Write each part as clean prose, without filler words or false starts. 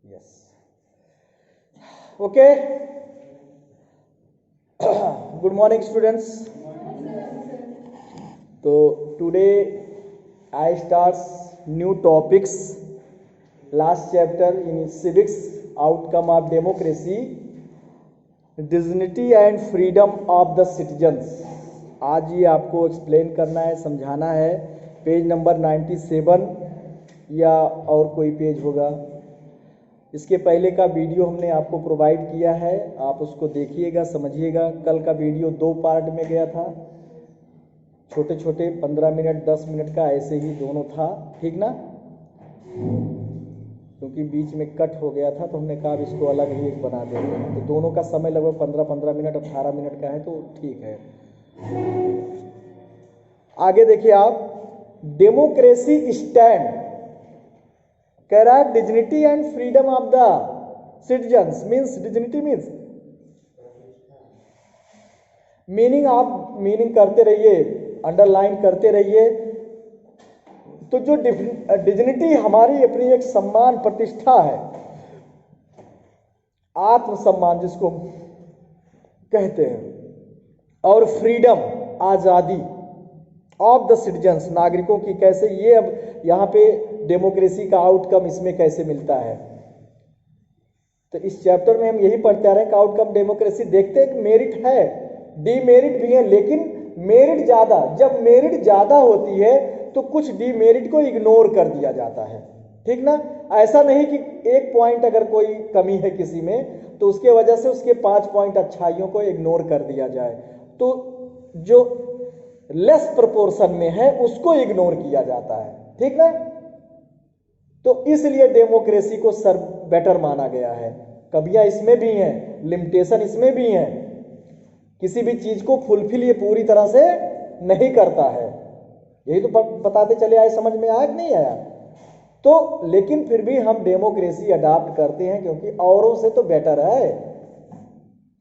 Yes. Okay. Good morning, students. So today I start new topics. Last chapter in civics, outcome of democracy, dignity and freedom of the citizens. आज ये आपको explain करना है, समझाना है. Page number 97 या और कोई पेज होगा. इसके पहले का वीडियो हमने आपको प्रोवाइड किया है, आप उसको देखिएगा, समझिएगा. कल का वीडियो 2 पार्ट में गया था, छोटे छोटे 15 मिनट 10 मिनट का ऐसे ही दोनों था, ठीक ना. क्योंकि बीच में कट हो गया था तो हमने कहा इसको अलग ही एक बना देते हैं. तो दोनों का समय लगभग 15-15 मिनट 18 मिनट का है, तो ठीक है. आगे देखिए आप. डेमोक्रेसी स्टैंड कह रहा है dignity and freedom of the citizens. Means dignity means meaning, आप मीनिंग करते रहिए, अंडरलाइन करते रहिए. तो जो डिग्निटी हमारी अपनी एक सम्मान प्रतिष्ठा है, आत्मसम्मान जिसको कहते हैं, और फ्रीडम आजादी ऑफ द सिटीजन्स नागरिकों की. कैसे ये अब यहाँ पे डेमोक्रेसी का आउटकम इसमें कैसे मिलता है. तो इस चैप्टर में हम यही पढ़ते आ रहे हैं कि आउटकम डेमोक्रेसी. देखते हैं कि मेरिट है, डीमेरिट भी है, लेकिन मेरिट ज्यादा. जब मेरिट ज्यादा होती है तो कुछ डीमेरिट को इग्नोर कर दिया जाता है, ठीक ना. ऐसा नहीं कि एक पॉइंट अगर कोई कमी है किसी में तो उसके वजह से उसके 5 पॉइंट अच्छाइयों को इग्नोर कर दिया जाए. तो जो लेस प्रोपोर्शन में है उसको इग्नोर किया जाता है, ठीक ना. तो इसलिए डेमोक्रेसी को सर बेटर माना गया है. कमियां इसमें भी हैं, लिमिटेशन इसमें भी हैं. किसी भी चीज को फुलफिल ये पूरी तरह से नहीं करता है. यही तो बताते चले आए, समझ में आया कि नहीं आया. तो लेकिन फिर भी हम डेमोक्रेसी अडॉप्ट करते हैं क्योंकि औरों से तो बेटर है,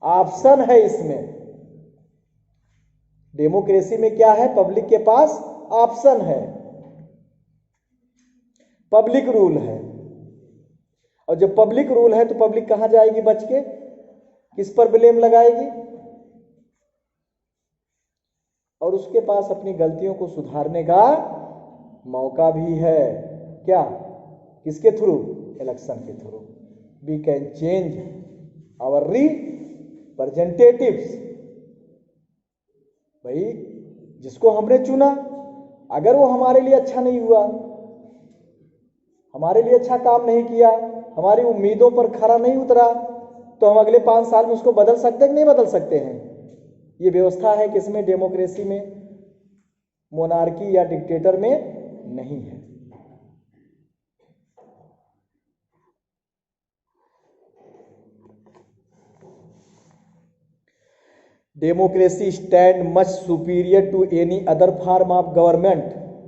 ऑप्शन है इसमें. डेमोक्रेसी में क्या है, पब्लिक के पास ऑप्शन है, पब्लिक रूल है. और जब पब्लिक रूल है तो पब्लिक कहां जाएगी बच के, किस पर ब्लेम लगाएगी. और उसके पास अपनी गलतियों को सुधारने का मौका भी है. क्या, किसके थ्रू, इलेक्शन के through. We can change our representatives. भाई जिसको हमने चुना, अगर वो हमारे लिए अच्छा नहीं हुआ, हमारे लिए अच्छा काम नहीं किया, हमारी उम्मीदों पर खरा नहीं उतरा, तो हम अगले 5 साल में उसको बदल सकते हैं कि नहीं बदल सकते हैं. ये व्यवस्था है किसमें, डेमोक्रेसी में. मोनार्की या डिक्टेटर में नहीं है. Democracy stand much superior to any other form of government.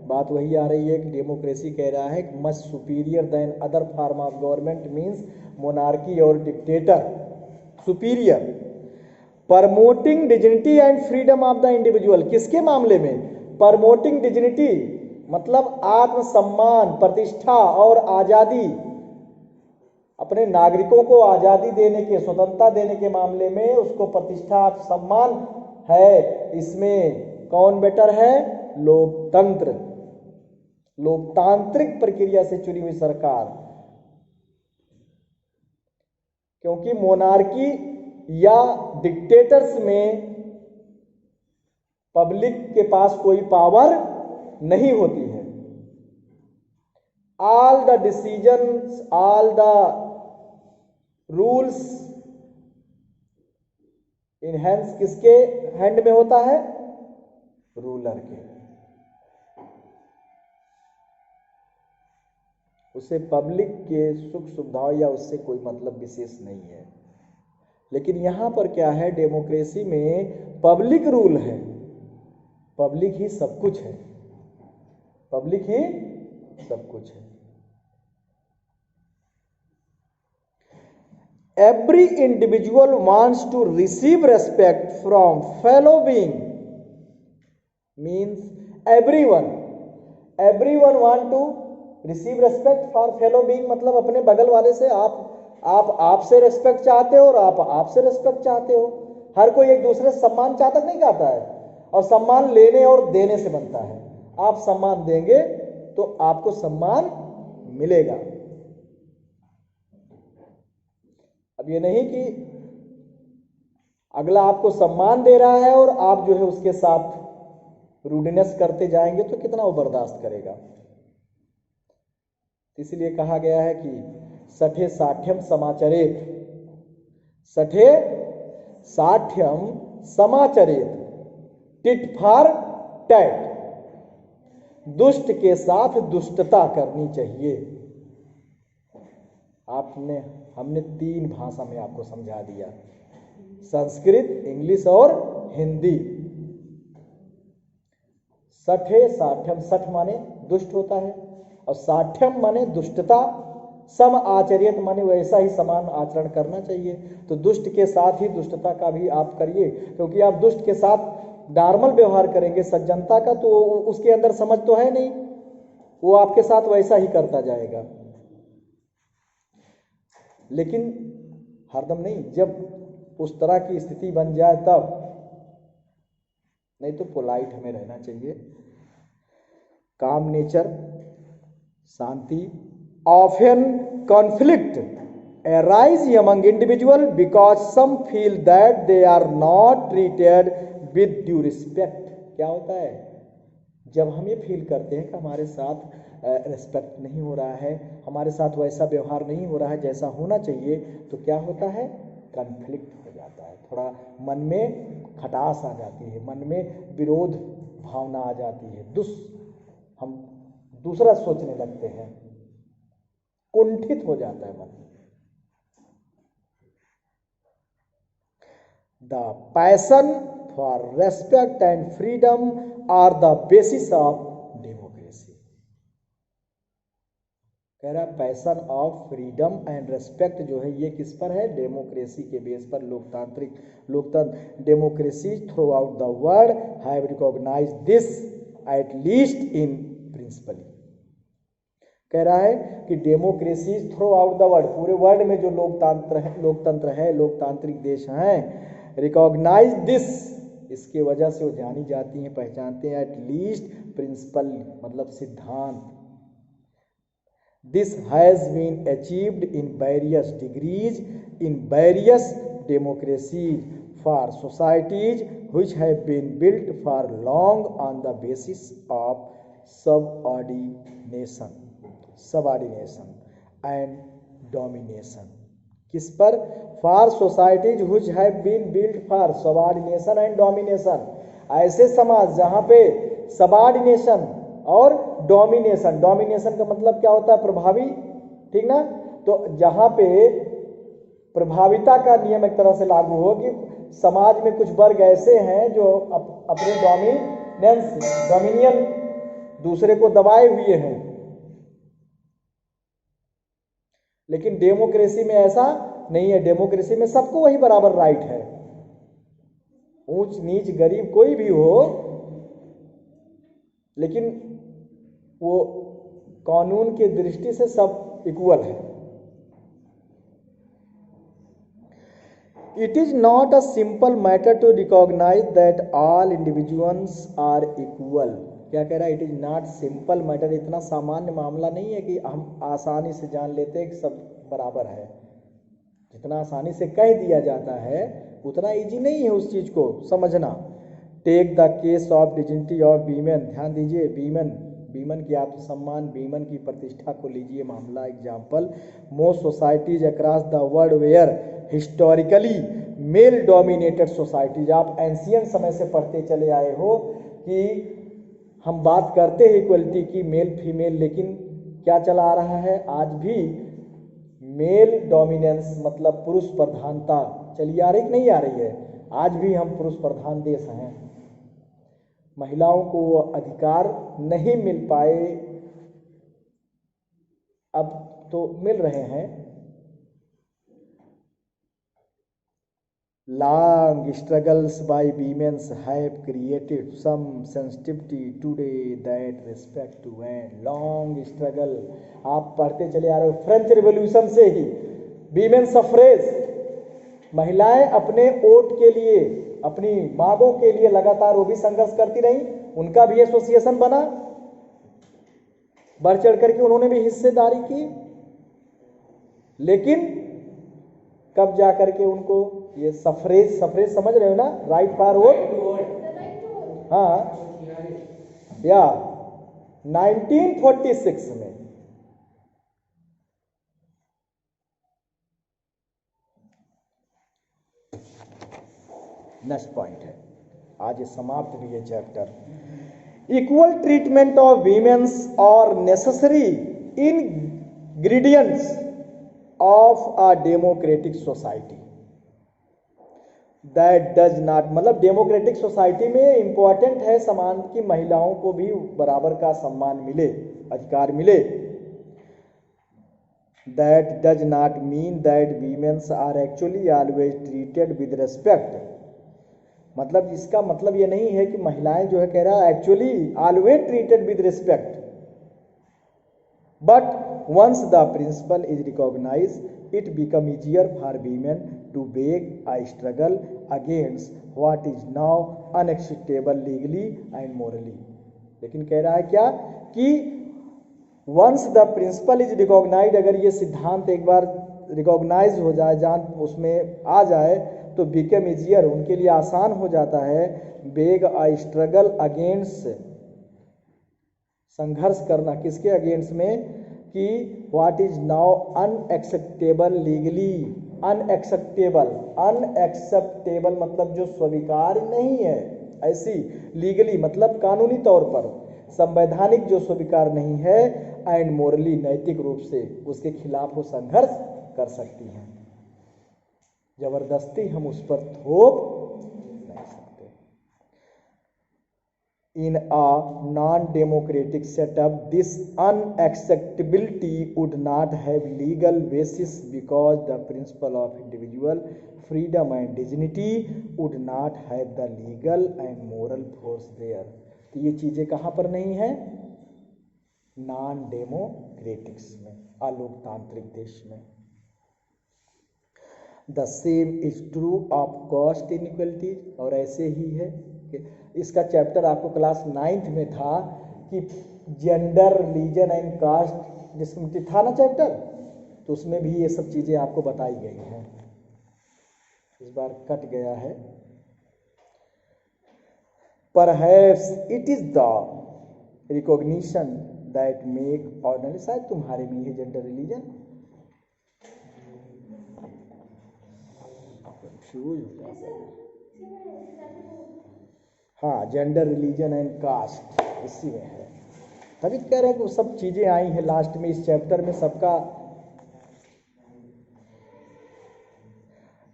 बात वही आ रही है कि डेमोक्रेसी कह रहा है much superior than other form of government. Means monarchy और dictator superior. Promoting dignity and freedom of the individual. किसके मामले में, प्रमोटिंग डिग्निटी मतलब आत्मसम्मान, प्रतिष्ठा और आजादी. अपने नागरिकों को आजादी देने के, स्वतंत्रता देने के मामले में उसको प्रतिष्ठा सम्मान है. इसमें कौन बेटर है, लोकतंत्र, लोकतांत्रिक प्रक्रिया से चुनी हुई सरकार. क्योंकि मोनार्की या डिक्टेटर्स में पब्लिक के पास कोई पावर नहीं होती है. All the decisions, all the rules in hands किसके हैंड में होता है, रूलर के. उसे पब्लिक के सुख सुविधाओं या उससे कोई मतलब विशेष नहीं है. लेकिन यहां पर क्या है, डेमोक्रेसी में पब्लिक रूल है, पब्लिक ही सब कुछ है, पब्लिक ही सब कुछ है. Every individual wants to receive respect from fellow being. Means everyone want to receive respect for fellow being मतलब अपने बगल वाले से आप आपसे रेस्पेक्ट चाहते हो और आप आपसे रेस्पेक्ट चाहते हो। हर कोई एक दूसरे से सम्मान चाहता नहीं चाहता है, और सम्मान लेने और देने से बनता है। आप सम्मान देंगे तो आपको सम्मान मिलेगा। अब ये नहीं कि अगला आपको सम्मान दे रहा है और आप जो है उसके साथ रूडनेस करते जाएंगे तो कितना वो बर्दाश्त करेगा। इसलिए कहा गया है कि सठे साठ्यम समाचरेत, सठे साठ्यम समाचरेत, टिट फॉर टैट, दुष्ट के साथ दुष्टता करनी चाहिए। हमने 3 भाषा में आपको समझा दिया, संस्कृत, इंग्लिश और हिंदी। सठे साठ्यम, सठ माने दुष्ट होता है और साठ्यम माने दुष्टता, सम आचर्यत माने वैसा ही समान आचरण करना चाहिए। तो दुष्ट के साथ ही दुष्टता का भी आप करिए, क्योंकि आप दुष्ट के साथ नॉर्मल व्यवहार करेंगे सज्जनता का तो उसके अंदर समझ तो है नहीं, वो आपके साथ वैसा ही करता जाएगा। लेकिन हरदम नहीं, जब उस तरह की स्थिति बन जाए तब, नहीं तो पोलाइट हमें रहना चाहिए। काम नेचर, शांति। Often conflict arise among individual because some feel that they are not treated with due respect। क्या होता है जब हम ये फील करते हैं कि हमारे साथ रिस्पेक्ट नहीं हो रहा है, हमारे साथ वैसा व्यवहार नहीं हो रहा है जैसा होना चाहिए, तो क्या होता है, कॉन्फ्लिक्ट हो जाता है। थोड़ा मन में खटास आ जाती है, मन में विरोध भावना आ जाती है, हम दूसरा सोचने लगते हैं, कुंठित हो जाता है मन। The passion for respect and freedom are the basis of democracy। कह रहा passion of freedom and respect जो है ये किस पर है, डेमोक्रेसी के बेस पर, लोकतंत्र। Democracy throughout the world have recognise this at least in principle. कह रहा है कि democracy throughout the world, पूरे वर्ल्ड में जो लोकतंत्र है, लोकतांत्रिक देश हैं, रिकॉग्नाइज दिस, इसके वजह से वो जानी जाती हैं, पहचानते हैं, एट लीस्ट प्रिंसिपल मतलब सिद्धांत। This has been achieved in various degrees in various democracies for societies which have been built for long on the basis of subordination and domination. किस पर, for societies which have been built for subordination and domination. ऐसे समाज जहां पे subordination और domination, domination का मतलब क्या होता है, प्रभावी, ठीक ना, तो जहां पे प्रभाविता का नियम एक तरह से लागू हो कि समाज में कुछ वर्ग ऐसे हैं जो अपने डोमिनियन दूसरे को दबाए हुए हैं। लेकिन डेमोक्रेसी में ऐसा नहीं है, डेमोक्रेसी में सबको वही बराबर राइट है, ऊंच नीच गरीब कोई भी हो, लेकिन वो कानून की दृष्टि से सब इक्वल है। It is not a simple matter to recognise that all individuals are equal. क्या कह रहा है, it is not simple matter, इतना सामान्य मामला नहीं है कि हम आसानी से जान लेते हैं कि सब बराबर है। जितना आसानी से कह दिया जाता है उतना इजी नहीं है उस चीज को समझना। Take the case of dignity of women, ध्यान दीजिए, वीमन की आत्मसम्मान, वीमन की प्रतिष्ठा को लीजिए मामला example. Most societies across the world were historically male dominated societies. आप एंशियंट समय से पढ़ते चले आए हो कि हम बात करते हैं इक्वलिटी की, मेल फीमेल, लेकिन क्या चला आ रहा है, आज भी मेल डोमिनेंस मतलब पुरुष प्रधानता चली आ रही कि नहीं आ रही है। आज भी हम पुरुष प्रधान देश हैं, महिलाओं को अधिकार नहीं मिल पाए, अब तो मिल रहे हैं। Long struggles by women have created some sensitivity today that respect to and long struggle आप पढ़ते चले आ रहे हो फ्रेंच रिवॉल्यूशन से ही वीमेन सफ्रेज महिलाएं अपने वोट के लिए अपनी मांगों के लिए लगातार वो भी संघर्ष करती रही उनका भी एसोसिएशन बना बढ़ चढ़ करके उन्होंने भी हिस्सेदारी की लेकिन कब जा करके उनको ये सफरेज समझ रहे हो ना राइट फॉर वोट हाँ या 1946 में नेक्स्ट पॉइंट है आज ये समाप्त भी है chapter equal treatment of womens और necessary ingredients of a democratic society that does not मतलब डेमोक्रेटिक सोसाइटी में इंपॉर्टेंट है समान की महिलाओं को भी बराबर का सम्मान मिले अधिकार मिले that does not mean that womens are actually always treated with respect मतलब इसका मतलब ये नहीं है कि महिलाएं जो है कह रहा है actually always treated with respect but once the principle is recognised it become easier for women to beg a struggle against what is now unacceptable legally and morally लेकिन कह रहा है क्या कि once the principle is recognised अगर ये सिद्धांत एक बार रिकॉग्नाइज हो जाए जान उसमें आ जाए तो बिकम इजियर उनके लिए आसान हो जाता है बेग अ स्ट्रगल अगेंस्ट संघर्ष करना किसके अगेंस्ट में कि what is now unacceptable legally unacceptable मतलब जो स्वीकार नहीं है ऐसी लीगली मतलब कानूनी तौर पर संवैधानिक जो स्वीकार नहीं है एंड मोरली नैतिक रूप से उसके खिलाफ वो संघर्ष कर सकती हैं जबरदस्ती हम उस पर थोप नहीं सकते in a non democratic setup this unacceptability would not have legal basis because the principle of individual freedom and dignity would not have the legal and moral force there तो ये चीजें कहाँ पर नहीं है नॉन डेमोक्रेटिक्स में अलोकतांत्रिक देश में the same is true of caste inequalities और ऐसे ही है कि इसका चैप्टर आपको क्लास 9th में था कि gender religion and caste discrimination था ना चैप्टर तो उसमें भी ये सब चीजें आपको बताई गई हैं इस बार कट गया है perhaps it is the recognition that make ordinary शायद तुम्हारे में है जेंडर रिलीजन हाँ जेंडर रिलीजन एंड कास्ट इसी में है तभी कह रहे हैं कि वो सब चीजें आई हैं लास्ट में इस चैप्टर में सबका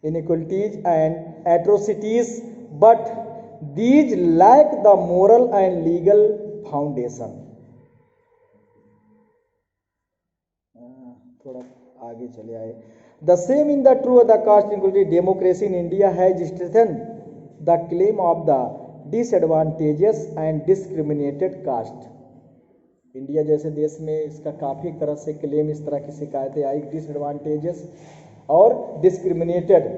inequalities and atrocities but these lack the moral and legal foundation थोड़ा आगे चले आए The same in the true of the caste inequality. Democracy in India has strengthened the claim of the disadvantageous and discriminated caste. India जैसे देश में इसका काफ़ी तरह से क्लेम इस तरह की शिकायतें आई डिसएडवांटेजेस और डिस्क्रिमिनेटेड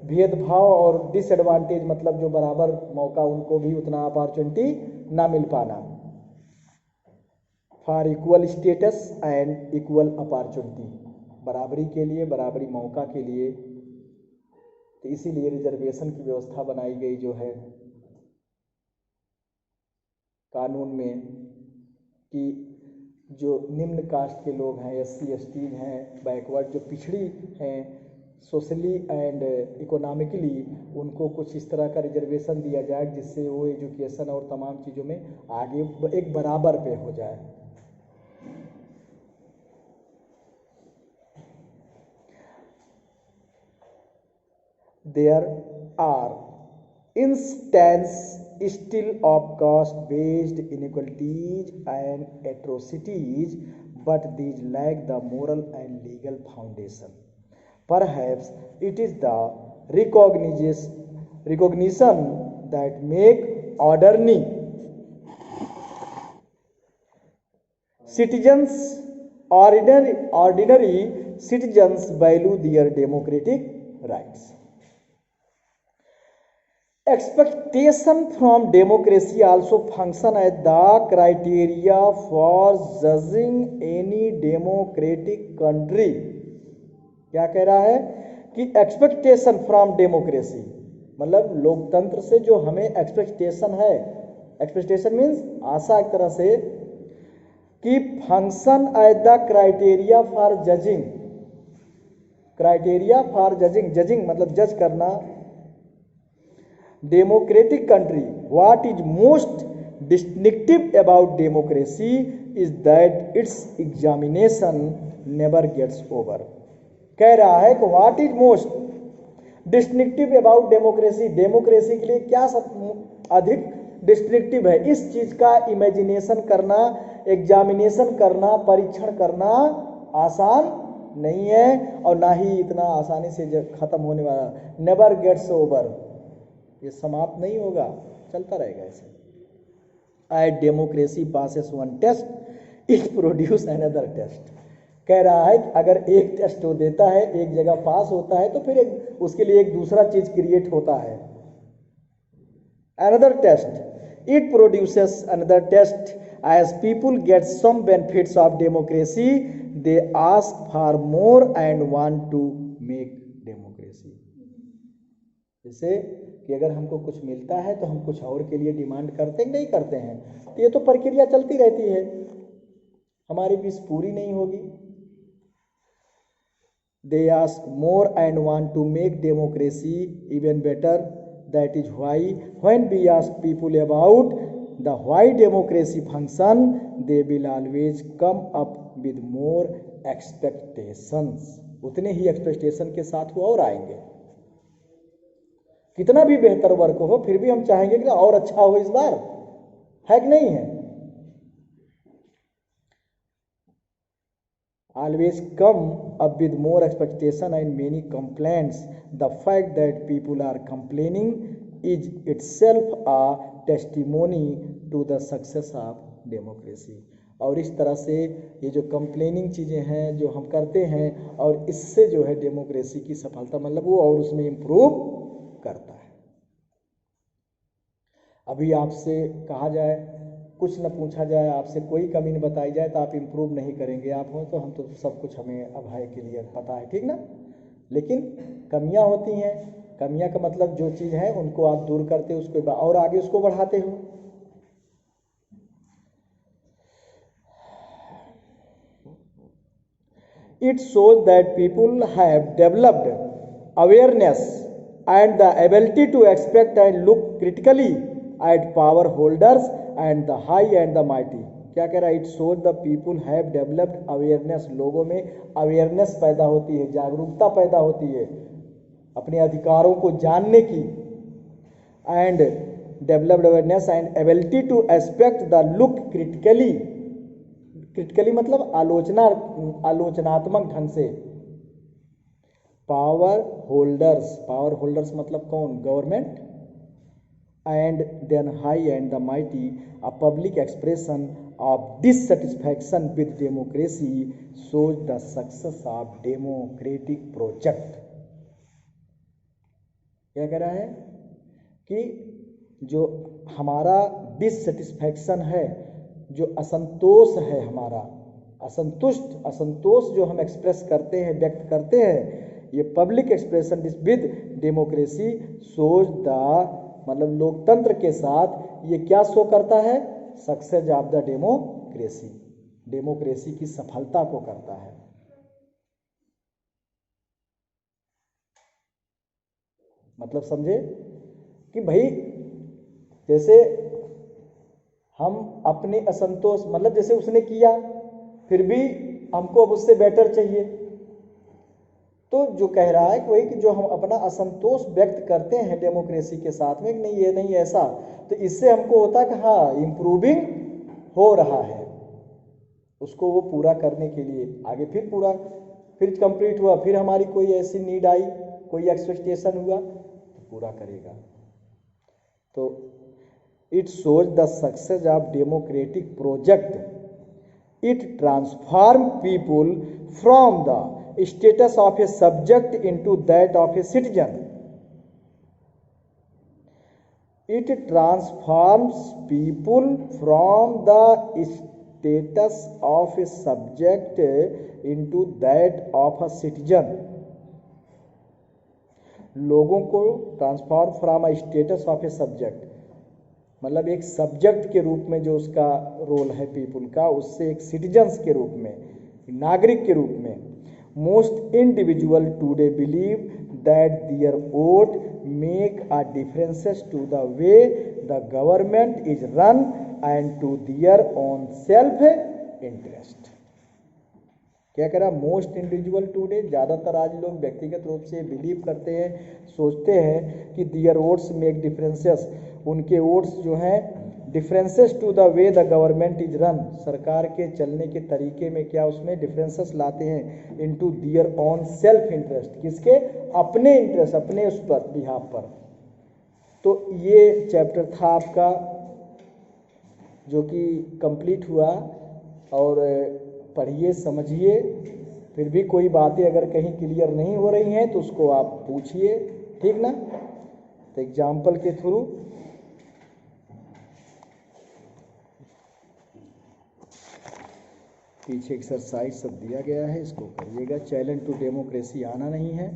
भेदभाव और डिसएडवांटेज मतलब जो बराबर मौका उनको भी उतना अपॉर्चुनिटी ना मिल पाना for equal status and equal opportunity बराबरी के लिए बराबरी मौका के लिए तो इसीलिए रिजर्वेशन की व्यवस्था बनाई गई जो है कानून में कि जो निम्न कास्ट के लोग हैं SC ST हैं बैकवर्ड जो पिछड़ी हैं सोशली एंड इकोनॉमिकली उनको कुछ इस तरह का रिजर्वेशन दिया जाए जिससे वो एजुकेशन और तमाम चीज़ों में आगे एक बराबर पे हो जाए There are instances still of caste-based inequalities and atrocities, but these lack the moral and legal foundation. Perhaps it is the recognition that make ordinary ordinary citizens value their democratic rights. Expectation from democracy also function as the criteria for judging any democratic country. क्या कह रहा है कि expectation from democracy मतलब लोकतंत्र से जो हमें एक्सपेक्टेशन है, एक्सपेक्टेशन मीन्स आशा एक तरह से, कि function as the criteria for judging, criteria for judging, judging मतलब जज करना, democratic country. What is most distinctive about democracy is that its examination never gets over. कह रहा है कि what is most distinctive about democracy, democracy के लिए क्या सब अधिक डिस्टिंक्टिव है, इस चीज का इमेजिनेशन करना, एग्जामिनेशन करना, परीक्षण करना आसान नहीं है और ना ही इतना आसानी से खत्म होने वाला. नेवर गेट्स ओवर, ये समाप्त नहीं होगा, चलता रहेगा ऐसे. As democracy passes one test it produce another test. कह रहा है कि अगर एक टेस्ट वो देता है, एक जगह पास होता है, तो फिर उसके लिए एक दूसरा चीज क्रिएट होता है. Another test it produces another test. As people get some benefits of democracy they ask for more and want to make democracy. जैसे कि अगर हमको कुछ मिलता है तो हम कुछ और के लिए डिमांड करते नहीं करते हैं. तो ये तो प्रक्रिया चलती रहती है, हमारी विश पूरी नहीं होगी. They ask more and want to make democracy even better. That is why when we ask people about the why democracy function, they will always come up with more expectations. उतने ही expectation के साथ वो और आएंगे. कितना भी बेहतर work हो फिर भी हम चाहेंगे कि और अच्छा हो इस बार, है कि नहीं है. Always come up with more expectation and many complaints. The fact that people are complaining is itself a testimony to the success of democracy. और इस तरह से ये जो कंप्लेनिंग चीज़ें हैं जो हम करते हैं, और इससे जो है डेमोक्रेसी की सफलता मतलब वो और उसमें इम्प्रूव करता है. अभी आपसे कहा जाए, कुछ न पूछा जाए, आपसे कोई कमी न बताई जाए तो आप इम्प्रूव नहीं करेंगे. आप हो तो हम तो सब कुछ हमें अब है क्लियर पता है, ठीक ना. लेकिन कमियां होती हैं, कमियां का मतलब जो चीज़ है उनको आप दूर करते हो, उसको और आगे उसको बढ़ाते हो. It shows that people have developed awareness and the ability to expect and look critically at power holders and the high and the mighty. क्या कह रहा है? It shows the people have developed awareness. लोगों में awareness पैदा होती है, जागरूकता पैदा होती है अपने अधिकारों को जानने की. And developed awareness and ability to expect the look critically. Critically मतलब आलोचनात्मक ढंग से. पावर होल्डर्स मतलब कौन? Government. And then high and the mighty, a public expression of dissatisfaction with democracy shows the success of democratic project. क्या कह रहा है कि जो हमारा डिससेटिस्फैक्शन है, जो असंतोष है हमारा, असंतोष जो हम एक्सप्रेस करते हैं, व्यक्त करते हैं, ये public expression with democracy shows the मतलब लोकतंत्र के साथ ये क्या शो करता है? Success of the democracy, democracy की सफलता को करता है. मतलब समझे कि भाई जैसे हम अपने असंतोष मतलब जैसे उसने किया फिर भी हमको अब उससे बेटर चाहिए, तो जो कह रहा है वही कि जो हम अपना असंतोष व्यक्त करते हैं डेमोक्रेसी के साथ में कि नहीं ये नहीं ऐसा, तो इससे हमको होता है कि हाँ इम्प्रूविंग हो रहा है. उसको वो पूरा करने के लिए आगे फिर कंप्लीट हुआ, फिर हमारी कोई ऐसी नीड आई कोई एक्सपेक्टेशन हुआ तो पूरा करेगा। तो it shows the success of democratic project. It transform people from the status of a subject into that of a citizen. It transforms people from the status of a subject into that of a citizen। लोगों को transform from a status of a subject, मतलब एक subject के रूप में जो उसका role है पीपुल का, उससे एक सिटीजन्स के रूप में, नागरिक के रूप में। Most individual today believe that their vote make a differences to the way the government is run and to their own self interest। क्या कह रहा, मोस्ट इंडिविजुअल टुडे, ज़्यादातर आज लोग व्यक्तिगत रूप से बिलीव करते हैं, सोचते हैं कि दियर वोट्स मेक डिफरेंसेस, उनके वोट्स जो हैं differences to the way the government is run, सरकार के चलने के तरीके में क्या उसमें डिफरेंसेस लाते हैं, into their own self interest, किसके, अपने इंटरेस्ट, अपने उस पर बिहाफ पर। तो ये चैप्टर था आपका जो कि कंप्लीट हुआ, और पढ़िए समझिए, फिर भी कोई बातें अगर कहीं क्लियर नहीं हो रही हैं तो उसको आप पूछिए, ठीक ना। तो एग्जाम्पल के थ्रू पीछे एक्सरसाइज सब दिया गया है, इसको करिएगा। चैलेंज टू डेमोक्रेसी आना नहीं है।